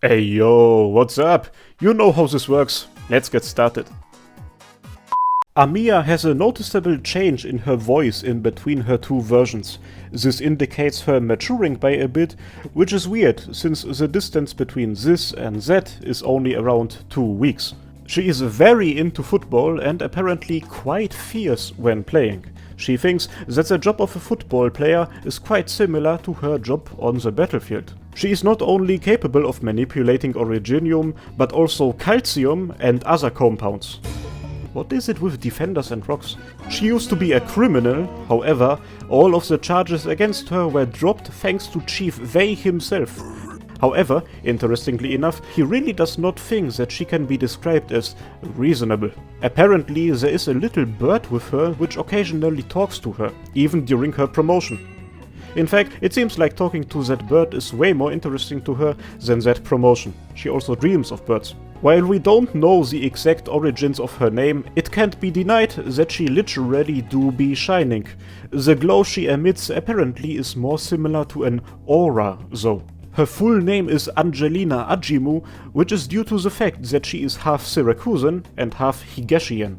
Hey yo, what's up? You know how this works. Let's get started. Amiya has a noticeable change in her voice in between her two versions. This indicates her maturing by a bit, which is weird since the distance between this and that is only around 2 weeks. She is very into football and apparently quite fierce when playing. She thinks that the job of a football player is quite similar to her job on the battlefield. She is not only capable of manipulating originium, but also calcium and other compounds. What is it with defenders and rocks? She used to be a criminal, however, all of the charges against her were dropped thanks to Chief Vey himself. However, interestingly enough, he really does not think that she can be described as reasonable. Apparently, there is a little bird with her which occasionally talks to her, even during her promotion. In fact, it seems like talking to that bird is way more interesting to her than that promotion. She also dreams of birds. While we don't know the exact origins of her name, it can't be denied that she literally do be shining. The glow she emits apparently is more similar to an aura, though. Her full name is Angelina Ajimu, which is due to the fact that she is half Syracusan and half Higashian.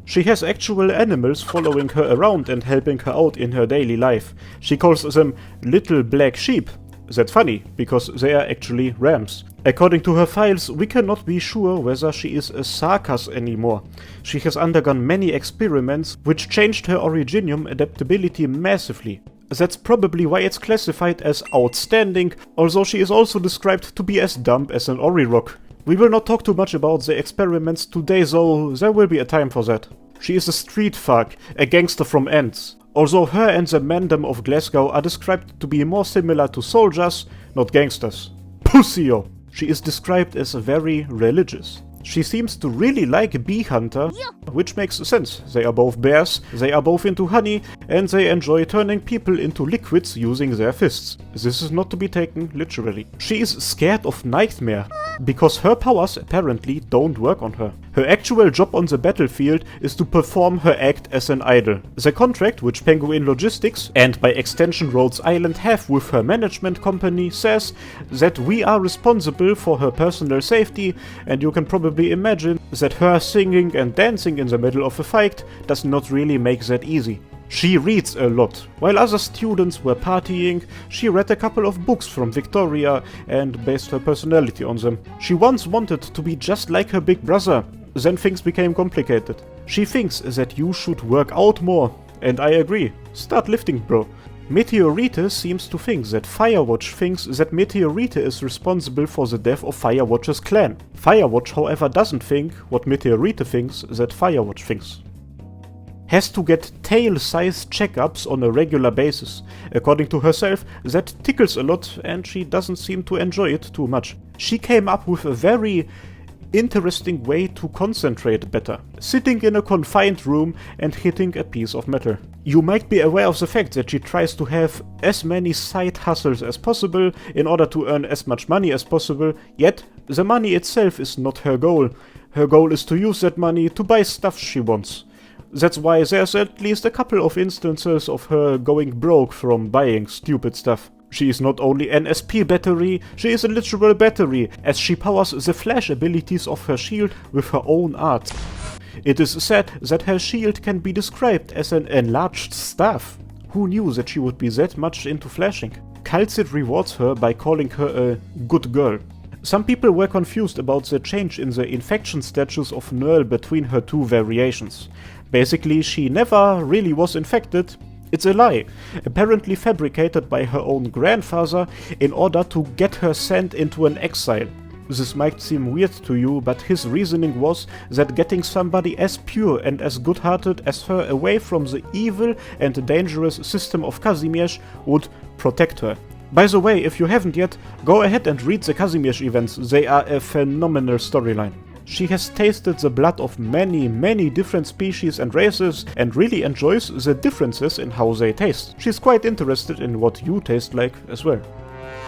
She has actual animals following her around and helping her out in her daily life. She calls them little black sheep. That's funny, because they are actually rams. According to her files, we cannot be sure whether she is a Sarkas anymore. She has undergone many experiments which changed her originium adaptability massively. That's probably why it's classified as outstanding, although she is also described to be as dumb as an Orirock. We will not talk too much about the experiments today, though there will be a time for that. She is a street thug, a gangster from Ents. Although her and the Mandem of Glasgow are described to be more similar to soldiers, not gangsters. Pussyo! She is described as very religious. She seems to really like Bee Hunter, which makes sense. They are both bears, they are both into honey, and they enjoy turning people into liquids using their fists. This is not to be taken literally. She is scared of Nightmare, because her powers apparently don't work on her. Her actual job on the battlefield is to perform her act as an idol. The contract which Penguin Logistics, and by extension Rhodes Island, have with her management company says that we are responsible for her personal safety, and you can probably imagine that her singing and dancing in the middle of a fight does not really make that easy. She reads a lot. While other students were partying, she read a couple of books from Victoria and based her personality on them. She once wanted to be just like her big brother. Then things became complicated. She thinks that you should work out more, and I agree. Start lifting, bro. Meteorite seems to think that Firewatch thinks that Meteorite is responsible for the death of Firewatch's clan. Firewatch, however, doesn't think what Meteorite thinks that Firewatch thinks. Has to get tail-sized checkups on a regular basis. According to herself, that tickles a lot and she doesn't seem to enjoy it too much. She came up with a very interesting way to concentrate better. Sitting in a confined room and hitting a piece of metal. You might be aware of the fact that she tries to have as many side hustles as possible in order to earn as much money as possible, yet the money itself is not her goal. Her goal is to use that money to buy stuff she wants. That's why there's at least a couple of instances of her going broke from buying stupid stuff. She is not only an SP battery, she is a literal battery, as she powers the flash abilities of her shield with her own art. It is said that her shield can be described as an enlarged staff. Who knew that she would be that much into flashing? Calcit rewards her by calling her a good girl. Some people were confused about the change in the infection status of Nearl between her two variations. Basically, she never really was infected. It's a lie, apparently fabricated by her own grandfather in order to get her sent into an exile. This might seem weird to you, but his reasoning was that getting somebody as pure and as good-hearted as her away from the evil and dangerous system of Kazimierz would protect her. By the way, if you haven't yet, go ahead and read the Kazimierz events, they are a phenomenal storyline. She has tasted the blood of many different species and races and really enjoys the differences in how they taste. She's quite interested in what you taste like as well.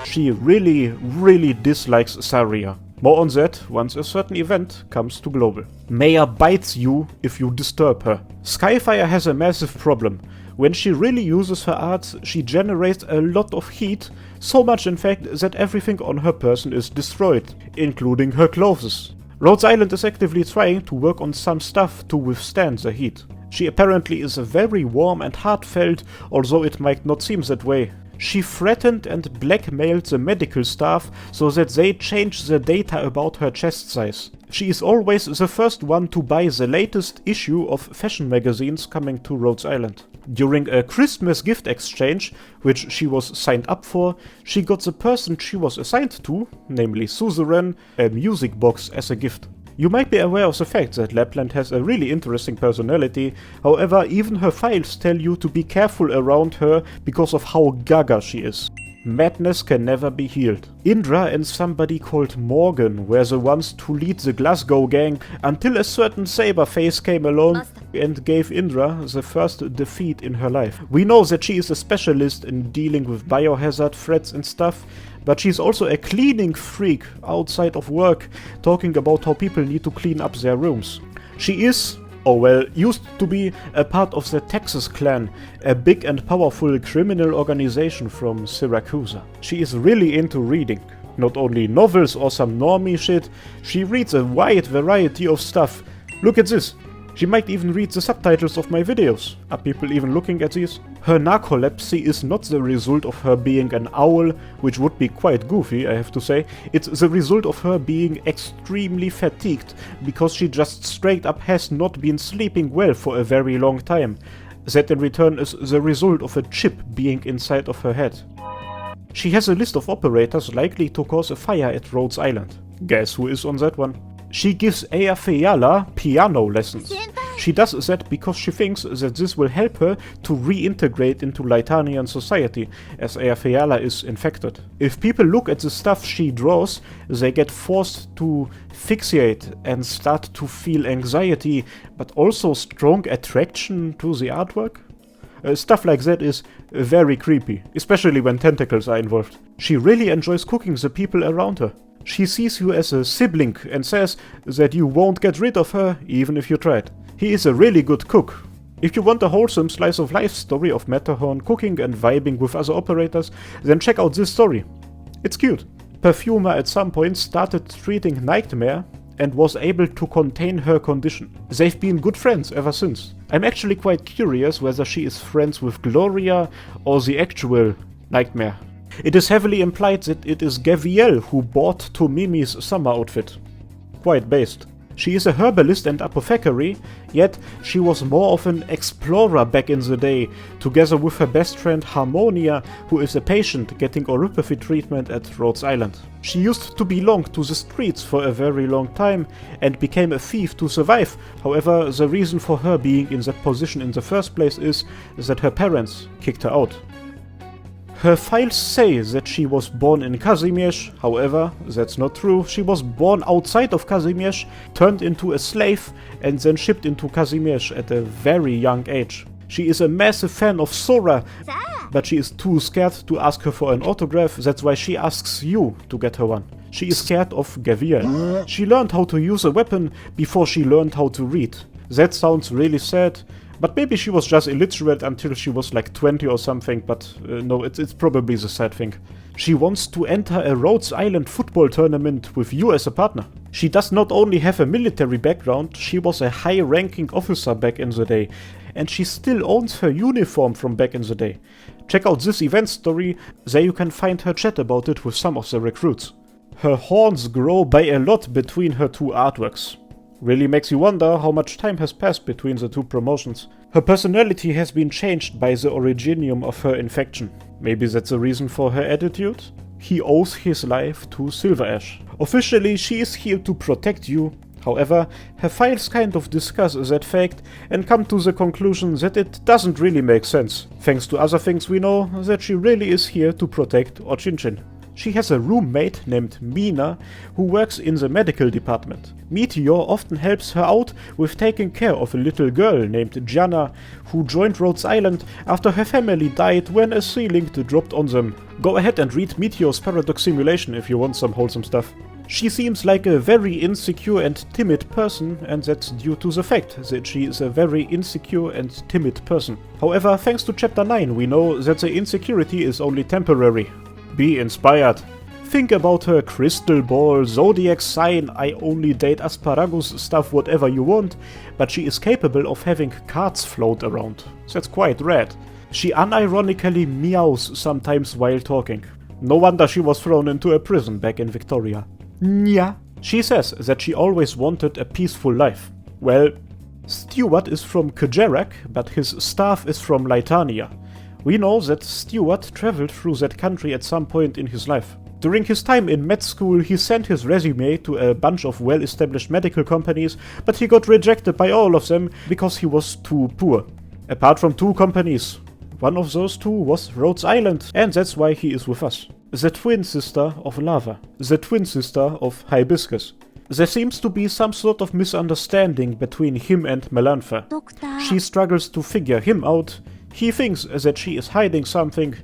She really dislikes Saria. More on that once a certain event comes to global. Maya bites you if you disturb her. Skyfire has a massive problem. When she really uses her arts, she generates a lot of heat, So much in fact that everything on her person is destroyed, including her clothes. Rhodes Island is actively trying to work on some stuff to withstand the heat. She apparently is very warm and heartfelt, although it might not seem that way. She threatened and blackmailed the medical staff so that they change the data about her chest size. She is always the first one to buy the latest issue of fashion magazines coming to Rhodes Island. During a Christmas gift exchange, which she was signed up for, she got the person she was assigned to, namely Suzerain, a music box as a gift. You might be aware of the fact that Lappland has a really interesting personality, however even her files tell you to be careful around her because of how gaga she is. Madness can never be healed. Indra and somebody called Morgan were the ones to lead the Glasgow gang until a certain Saberface came along and gave Indra the first defeat in her life. We know that she is a specialist in dealing with biohazard threats and stuff, but she's also a cleaning freak outside of work, talking about how people need to clean up their rooms. She is, or well, used to be a part of the Texas Clan, a big and powerful criminal organization from Syracuse. She is really into reading. Not only novels or some normie shit, she reads a wide variety of stuff. Look at this. She might even read the subtitles of my videos. Are people even looking at these? Her narcolepsy is not the result of her being an owl, which would be quite goofy, I have to say. It's the result of her being extremely fatigued, because she just straight up has not been sleeping well for a very long time. That in return is the result of a chip being inside of her head. She has a list of operators likely to cause a fire at Rhodes Island. Guess who is on that one? She gives Eyjafjalla piano lessons. She does that because she thinks that this will help her to reintegrate into Lytanian society, as Eyjafjalla is infected. If people look at the stuff she draws, they get forced to fixate and start to feel anxiety, but also strong attraction to the artwork. Stuff like that is very creepy, especially when tentacles are involved. She really enjoys cooking the people around her. She sees you as a sibling and says that you won't get rid of her even if you tried. He is a really good cook. If you want a wholesome slice of life story of Matterhorn cooking and vibing with other operators, then check out this story. It's cute. Perfumer at some point started treating Nightmare and was able to contain her condition. They've been good friends ever since. I'm actually quite curious whether she is friends with Gloria or the actual Nightmare. It is heavily implied that it is Gaviel who bought to Mimi's summer outfit. Quite based. She is a herbalist and apothecary, yet she was more of an explorer back in the day, together with her best friend Harmonia, who is a patient getting oropathy treatment at Rhodes Island. She used to belong to the streets for a very long time and became a thief to survive. However, the reason for her being in that position in the first place is that her parents kicked her out. Her files say that she was born in Kazimierz, however, that's not true. She was born outside of Kazimierz, turned into a slave, and then shipped into Kazimierz at a very young age. She is a massive fan of Sora, but she is too scared to ask her for an autograph, that's why she asks you to get her one. She is scared of Gaviel. She learned how to use a weapon before she learned how to read. That sounds really sad. But maybe she was just illiterate until she was like 20 or something, but no, it's probably the sad thing. She wants to enter a Rhodes Island football tournament with you as a partner. She does not only have a military background, she was a high-ranking officer back in the day, and she still owns her uniform from back in the day. Check out this event story, there you can find her chat about it with some of the recruits. Her horns grow by a lot between her two artworks. Really makes you wonder how much time has passed between the two promotions. Her personality has been changed by the originium of her infection. Maybe that's the reason for her attitude? He owes his life to Silver Ash. Officially, she is here to protect you. However, her files kind of discuss that fact and come to the conclusion that it doesn't really make sense. Thanks to other things we know, that she really is here to protect Ochinchin. She has a roommate named Mina who works in the medical department. Meteor often helps her out with taking care of a little girl named Gianna who joined Rhodes Island after her family died when a sea link dropped on them. Go ahead and read Meteor's Paradox Simulation if you want some wholesome stuff. She seems like a very insecure and timid person, and that's due to the fact that she is a very insecure and timid person. However, thanks to Chapter 9 we know that the insecurity is only temporary. Be inspired. Think about her crystal ball, zodiac sign, I only date asparagus stuff, whatever you want, but she is capable of having cards float around. That's quite rad. She unironically meows sometimes while talking. No wonder she was thrown into a prison back in Victoria. Nya. She says that she always wanted a peaceful life. Well, Stuart is from Kujarak, but his staff is from Litania. We know that Stuart traveled through that country at some point in his life. During his time in med school, he sent his resume to a bunch of well-established medical companies, but he got rejected by all of them because he was too poor. Apart from 2 companies. One of those 2 was Rhodes Island, and that's why he is with us. The twin sister of Lava. The twin sister of Hibiscus. There seems to be some sort of misunderstanding between him and Melantha. She struggles to figure him out. He thinks that she is hiding something.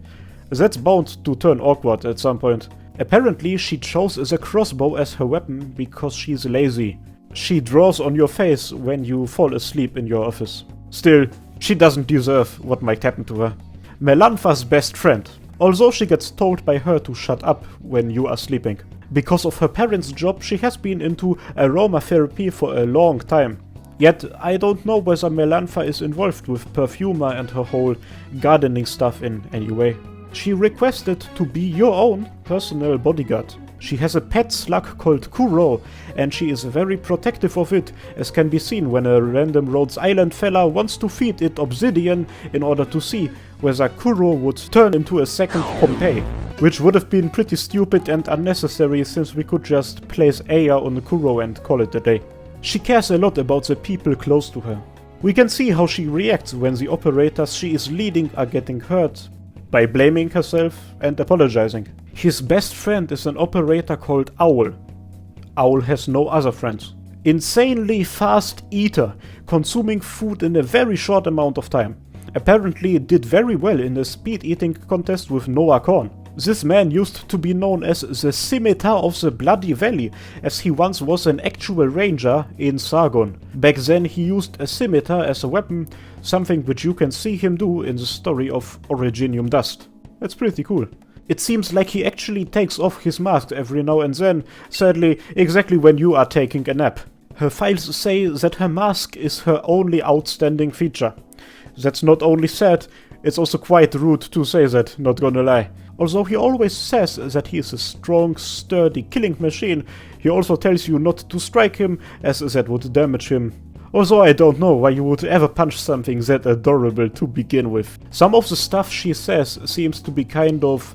That's bound to turn awkward at some point. Apparently, she chose the crossbow as her weapon because she's lazy. She draws on your face when you fall asleep in your office. Still, she doesn't deserve what might happen to her. Melantha's best friend, although she gets told by her to shut up when you are sleeping. Because of her parents' job, she has been into aromatherapy for a long time. Yet, I don't know whether Melantha is involved with Perfumer and her whole gardening stuff in any way. She requested to be your own personal bodyguard. She has a pet slug called Kuro, and she is very protective of it, as can be seen when a random Rhodes Island fella wants to feed it obsidian in order to see whether Kuro would turn into a second Pompeii. Which would have been pretty stupid and unnecessary since we could just place Aya on Kuro and call it a day. She cares a lot about the people close to her. We can see how she reacts when the operators she is leading are getting hurt, by blaming herself and apologizing. His best friend is an operator called Owl. Owl has no other friends. Insanely fast eater, consuming food in a very short amount of time. Apparently did very well in a speed eating contest with Noir Corne. This man used to be known as the Scimitar of the Bloody Valley, as he once was an actual ranger in Sargon. Back then he used a scimitar as a weapon, something which you can see him do in the story of Originium Dust. That's pretty cool. It seems like he actually takes off his mask every now and then, sadly exactly when you are taking a nap. Her files say that her mask is her only outstanding feature. That's not only sad, it's also quite rude to say that, not gonna lie. Although he always says that he is a strong, sturdy killing machine, he also tells you not to strike him, as that would damage him. Although I don't know why you would ever punch something that adorable to begin with. Some of the stuff she says seems to be kind of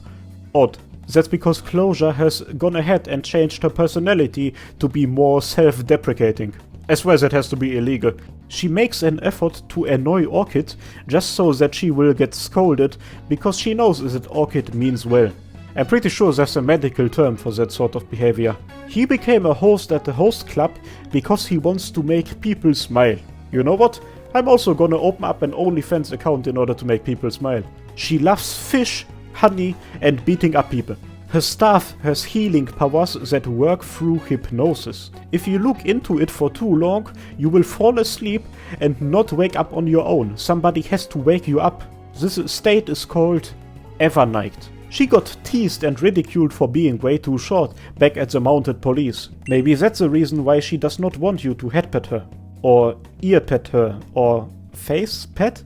odd. That's because Closure has gone ahead and changed her personality to be more self-deprecating. I swear that has to be illegal. She makes an effort to annoy Orchid just so that she will get scolded because she knows that Orchid means well. I'm pretty sure there's a medical term for that sort of behavior. He became a host at the host club because he wants to make people smile. You know what? I'm also gonna open up an OnlyFans account in order to make people smile. She loves fish, honey, and beating up people. Her staff has healing powers that work through hypnosis. If you look into it for too long, you will fall asleep and not wake up on your own. Somebody has to wake you up. This state is called Evernight. She got teased and ridiculed for being way too short back at the mounted police. Maybe that's the reason why she does not want you to head pet her. Or ear pet her. Or face pet?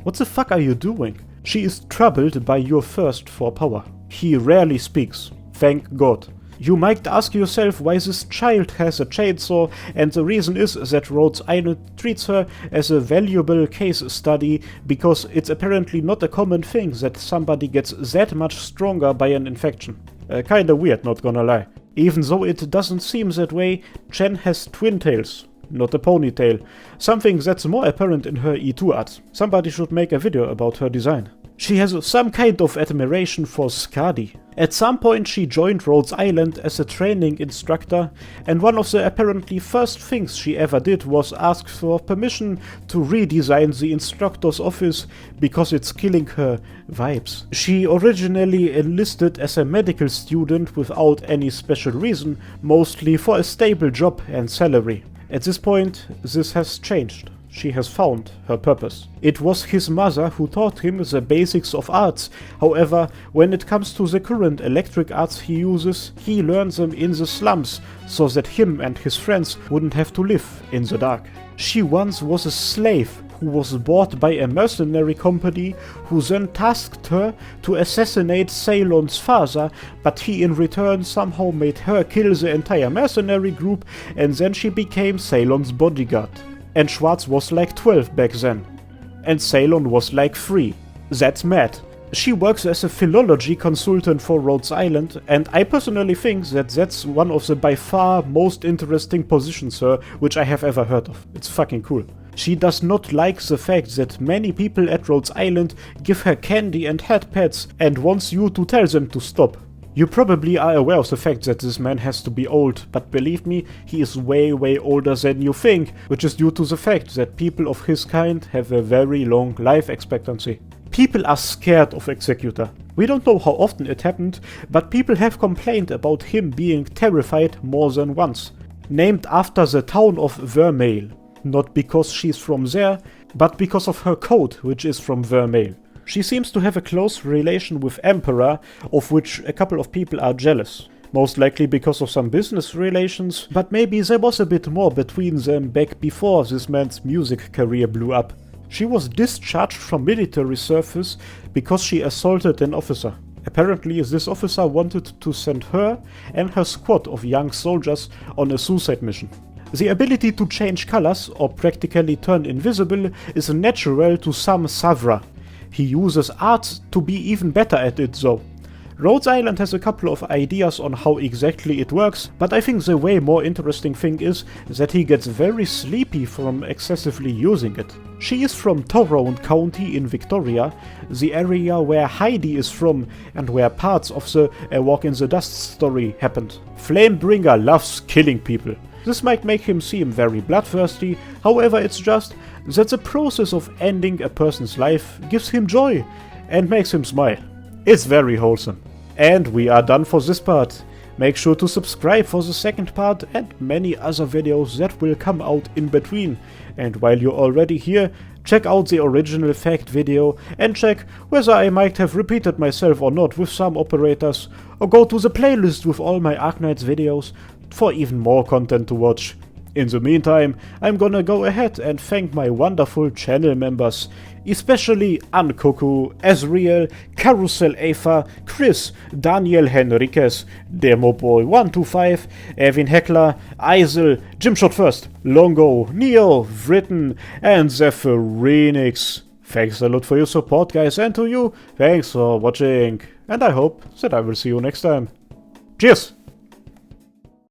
What the fuck are you doing? She is troubled by your thirst for power. He rarely speaks, thank God. You might ask yourself why this child has a chainsaw, and the reason is that Rhodes Island treats her as a valuable case study because it's apparently not a common thing that somebody gets that much stronger by an infection. Kinda weird, not gonna lie. Even though it doesn't seem that way, Chen has twin tails, not a ponytail. Something that's more apparent in her E2 art. Somebody should make a video about her design. She has some kind of admiration for Skadi. At some point she joined Rhodes Island as a training instructor, and one of the apparently first things she ever did was ask for permission to redesign the instructor's office because it's killing her vibes. She originally enlisted as a medical student without any special reason, mostly for a stable job and salary. At this point, this has changed. she has found her purpose. It was his mother who taught him the basics of arts. However, when it comes to the current electric arts he uses, he learned them in the slums, so that him and his friends wouldn't have to live in the dark. She once was a slave who was bought by a mercenary company who then tasked her to assassinate Ceylon's father, but he in return somehow made her kill the entire mercenary group, and then she became Ceylon's bodyguard. And Schwartz was like 12 back then. And Ceylon was like 3. That's mad. She works as a philology consultant for Rhodes Island, and I personally think that that's one of the by far most interesting positions, which I have ever heard of. It's fucking cool. She does not like the fact that many people at Rhodes Island give her candy and head pats and wants you to tell them to stop. You probably are aware of the fact that this man has to be old, but believe me, he is way older than you think, which is due to the fact that people of his kind have a very long life expectancy. People are scared of Executor. We don't know how often it happened, but people have complained about him being terrified more than once. Named after the town of Vermeil. Not because she's from there, but because of her coat, which is from Vermeil. She seems to have a close relation with Emperor, of which a couple of people are jealous. Most likely because of some business relations, but maybe there was a bit more between them back before this man's music career blew up. She was discharged from military service because she assaulted an officer. Apparently this officer wanted to send her and her squad of young soldiers on a suicide mission. The ability to change colors, or practically turn invisible, is natural to some Savra. He uses art to be even better at it though. Rhodes Island has a couple of ideas on how exactly it works, but I think the way more interesting thing is that he gets very sleepy from excessively using it. She is from Tyrone County in Victoria, the area where Heidi is from and where parts of the A Walk in the Dust story happened. Flamebringer loves killing people. This might make him seem very bloodthirsty, however it's just that the process of ending a person's life gives him joy and makes him smile. It's very wholesome. And we are done for this part. Make sure to subscribe for the second part and many other videos that will come out in between. And while you're already here, check out the original fact video and check whether I might have repeated myself or not with some operators, or go to the playlist with all my Arknights videos for even more content to watch. In the meantime, I'm gonna go ahead and thank my wonderful channel members, especially Ankoku, Azriel, Carousel Eva, Chris, Daniel Henriquez, Demoboy125, Erwin Heckler, Eisel, Jimshot First, Longo, Neo, Vritten, and Zephyrinix. Thanks a lot for your support, guys, and to you, thanks for watching, and I hope that I will see you next time. Cheers!